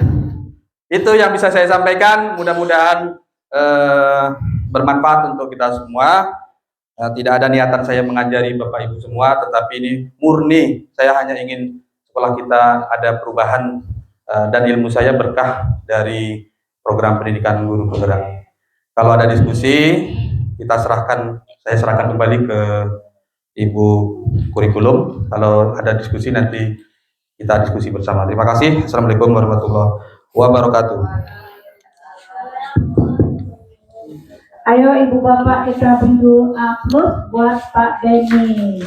itu yang bisa saya sampaikan. Mudah-mudahan bermanfaat untuk kita semua. Tidak ada niatan saya mengajari Bapak Ibu semua, tetapi ini murni saya hanya ingin sekolah kita ada perubahan dan ilmu saya berkah dari program pendidikan guru penggerak. Kalau ada diskusi, saya serahkan kembali ke Ibu kurikulum. Kalau ada diskusi nanti kita diskusi bersama. Terima kasih. Assalamualaikum warahmatullahi wabarakatuh.
Ayo Ibu Bapak kita beri aplaus buat Pak Denny.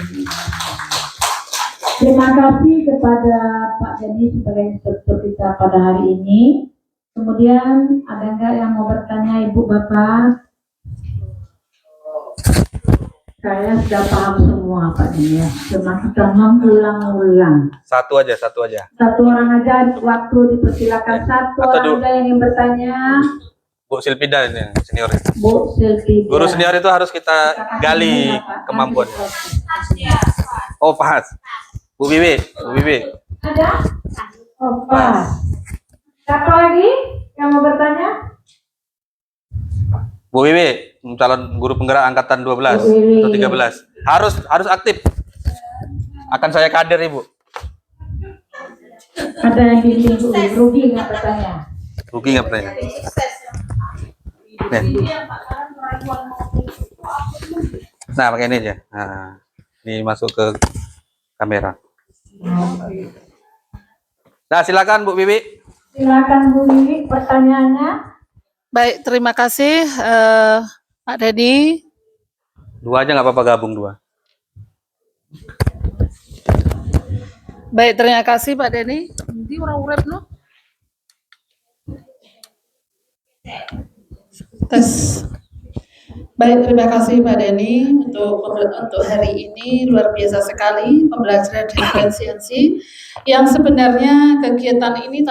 Terima kasih kepada Pak Denny sebagai instruktur kita pada hari ini. Kemudian ada nggak yang mau bertanya Ibu Bapak? Saya sudah paham semua Pak Deni ya. Cuma kita mengulang-ulang.
Satu aja.
Satu orang aja, waktu dipersilakan satu
Atau
orang aja yang ingin bertanya.
Bu Silpida ini senior.
Bu Silvida.
Guru senior itu harus kita gali kemampuannya. Oh pas. Bu Bibi.
Ada? Oh pas. Siapa lagi yang mau bertanya?
Bu Bibi, calon guru penggerak angkatan 12 atau 13. Harus aktif. Akan saya kader Ibu.
Ada yang bimbing Bu, Rugi nggak bertanya?
Rugi nggak bertanya? Nih. Nah, pakai ini aja. Nah, ini masuk ke kamera. Nah, silakan Bu Bibi.
Silakan Bu Bibi, pertanyaannya.
Baik, terima kasih Pak Deni.
Dua aja nggak apa-apa, gabung dua.
Baik, terima kasih Pak Deni. Ini orang urep no. Tes. Baik, terima kasih Pak Deni untuk hari ini luar biasa sekali pembelajaran diferensiasi yang sebenarnya kegiatan ini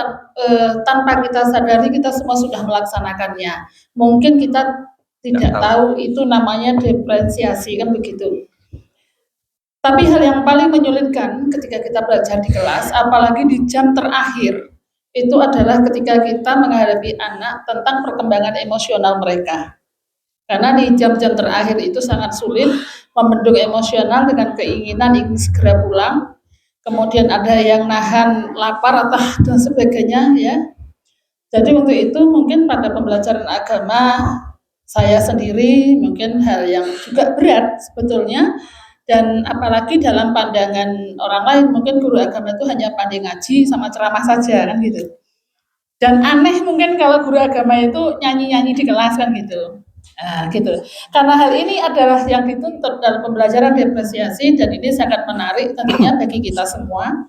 tanpa kita sadari kita semua sudah melaksanakannya. Mungkin kita tidak tahu itu namanya diferensiasi kan begitu. Tapi hal yang paling menyulitkan ketika kita belajar di kelas, apalagi di jam terakhir, itu adalah ketika kita menghadapi anak tentang perkembangan emosional mereka. Karena di jam-jam terakhir itu sangat sulit membendung emosional dengan keinginan ingin segera pulang. Kemudian ada yang nahan lapar atau dan sebagainya ya. Jadi untuk itu mungkin pada pembelajaran agama saya sendiri mungkin hal yang juga berat sebetulnya. Dan apalagi dalam pandangan orang lain mungkin guru agama itu hanya pandai ngaji sama ceramah saja kan gitu. Dan aneh mungkin kalau guru agama itu nyanyi-nyanyi di kelas kan gitu. Nah, gitu. Karena hal ini adalah yang dituntut dalam pembelajaran diferensiasi dan ini sangat menarik tentunya bagi kita semua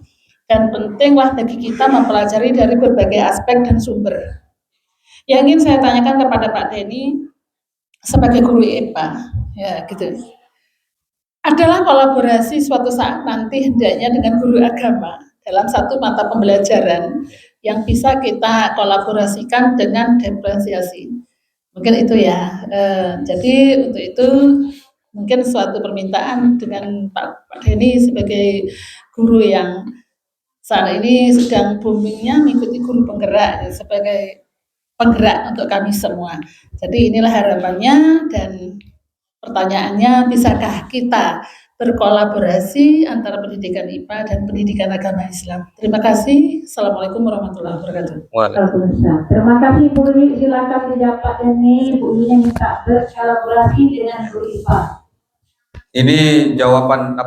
dan pentinglah bagi kita mempelajari dari berbagai aspek dan sumber. Yang ingin saya tanyakan kepada Pak Deni sebagai guru IPA, ya gitu. Adalah kolaborasi suatu saat nanti hendaknya dengan guru agama dalam satu mata pembelajaran yang bisa kita kolaborasikan dengan diferensiasi. Mungkin itu ya. Jadi untuk itu mungkin suatu permintaan dengan Pak Deni sebagai guru yang saat ini sedang boomingnya mengikuti guru penggerak sebagai penggerak untuk kami semua. Jadi inilah harapannya dan pertanyaannya, bisakah kita berkolaborasi antara pendidikan IPA dan pendidikan agama Islam? Terima kasih. Assalamualaikum warahmatullahi wabarakatuh.
Waalaikumsalam. Terima kasih Bu Wi. Silakan dijawab Pak Deni. Bu Wi minta berkolaborasi dengan guru IPA.
Ini jawaban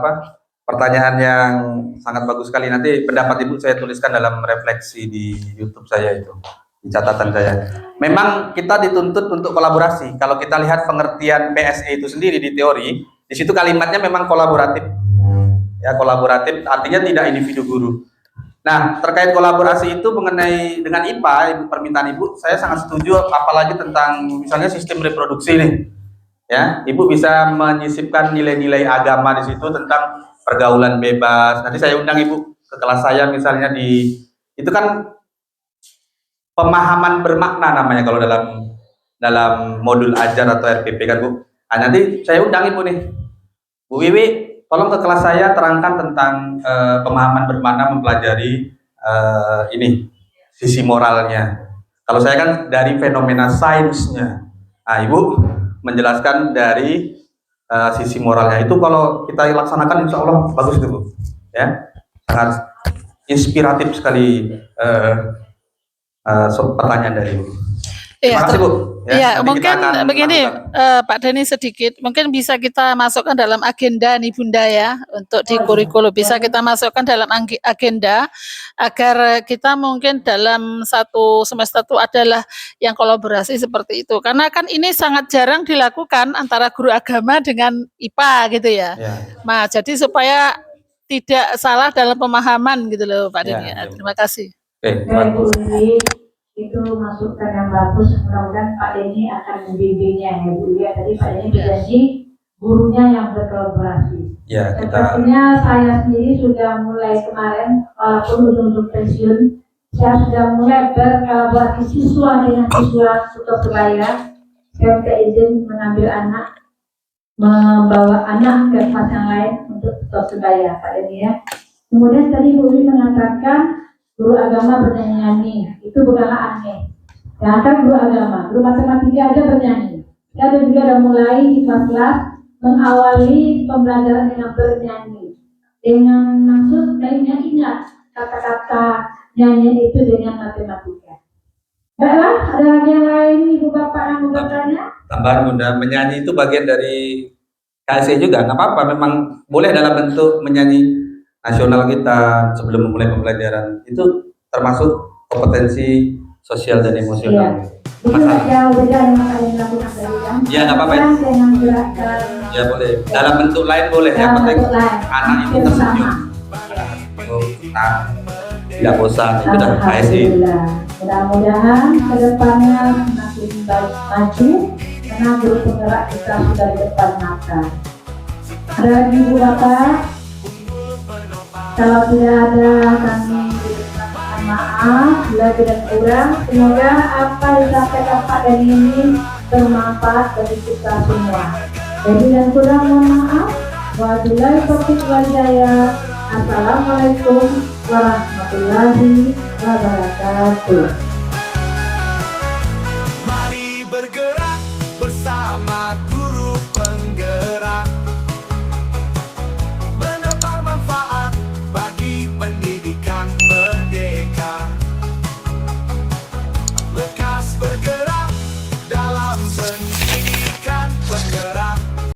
pertanyaan yang sangat bagus sekali. Nanti pendapat Ibu saya tuliskan dalam refleksi di YouTube saya itu, di catatan saya. Memang kita dituntut untuk kolaborasi. Kalau kita lihat pengertian PSE itu sendiri di teori, di situ kalimatnya memang kolaboratif. Ya, kolaboratif artinya tidak individu guru. Nah, terkait kolaborasi itu mengenai dengan IPA, permintaan Ibu, saya sangat setuju, apalagi tentang misalnya sistem reproduksi nih. Ya, Ibu bisa menyisipkan nilai-nilai agama di situ tentang pergaulan bebas. Nanti saya undang Ibu ke kelas saya misalnya itu kan pemahaman bermakna namanya kalau dalam modul ajar atau RPP kan Bu. Nah, nanti saya undang Ibu nih, Bu Wiwi, tolong ke kelas saya terangkan tentang pemahaman bermakna mempelajari ini sisi moralnya. Kalau saya kan dari fenomena sainsnya, nah Ibu menjelaskan dari sisi moralnya. Itu kalau kita laksanakan insya Allah bagus itu Bu, ya, sangat inspiratif sekali pertanyaan dari Ibu. Terima kasih Bu.
Ya, mungkin begini Pak Deni sedikit, mungkin bisa kita masukkan dalam agenda nih Bunda ya, untuk di kurikulum bisa kita masukkan dalam agenda agar kita mungkin dalam satu semester itu adalah yang kolaborasi seperti itu. Karena kan ini sangat jarang dilakukan antara guru agama dengan IPA gitu ya. Nah, jadi supaya tidak salah dalam pemahaman gitu loh Pak Deni. Terima kasih.
Baik Bu Wiwi, itu itu masukan yang bagus. Mudah-mudahan Pak Denny akan membimbingnya ya Bu ya. Tadi Pak Denny berjanji gurunya yang berkolaborasi.
Ya, kita
Sepertinya saya sendiri sudah mulai kemarin, walaupun ujung-ujung pensiun, saya sudah mulai berkolaborasi siswa dengan siswa Suto Sebaya. Saya minta izin mengambil anak, membawa anak ke kelas yang lain untuk Suto Sebaya, Pak Denny ya. Kemudian tadi Bu Wi mengatakan guru agama bernyanyi, itu bukanlah aneh. Ya kan guru agama, guru matematika aja bernyanyi. Kita juga sudah mulai di kelas-kelas mengawali pembelajaran dengan bernyanyi, dengan maksud lainnya ingat kata-kata nyanyian itu dengan matematika. Baiklah, ada lagi yang lain Ibu Bapak yang mau bertanya?
tambahan Bunda, menyanyi itu bagian dari KSE juga, nggak apa-apa, memang boleh dalam bentuk menyanyi nasional kita sebelum memulai pembelajaran, itu termasuk kompetensi sosial dan emosional.
Itu jauh beda dengan apa yang dilakukan dari yang
Ya nggak apa-apa.
dengan gerakan
Ya boleh, dalam bentuk lain boleh, yang penting anak itu tersenyum, tidak bosan, itu dah KSE.
Mudah-mudahan kedepannya semakin baik maju karena guru penggerak kita sudah di depan mata. Ada lagi Ibu Bapak? Kalau tidak ada, kami mohon maaf bila tidak kurang. Semoga apa yang disampaikan Pak Denny ini bermanfaat bagi kita semua. Jadi dan kurang mohon maaf. Wabillahi taufiq wal hidayah. Assalamualaikum warahmatullahi wabarakatuh.
Mari bergerak bersama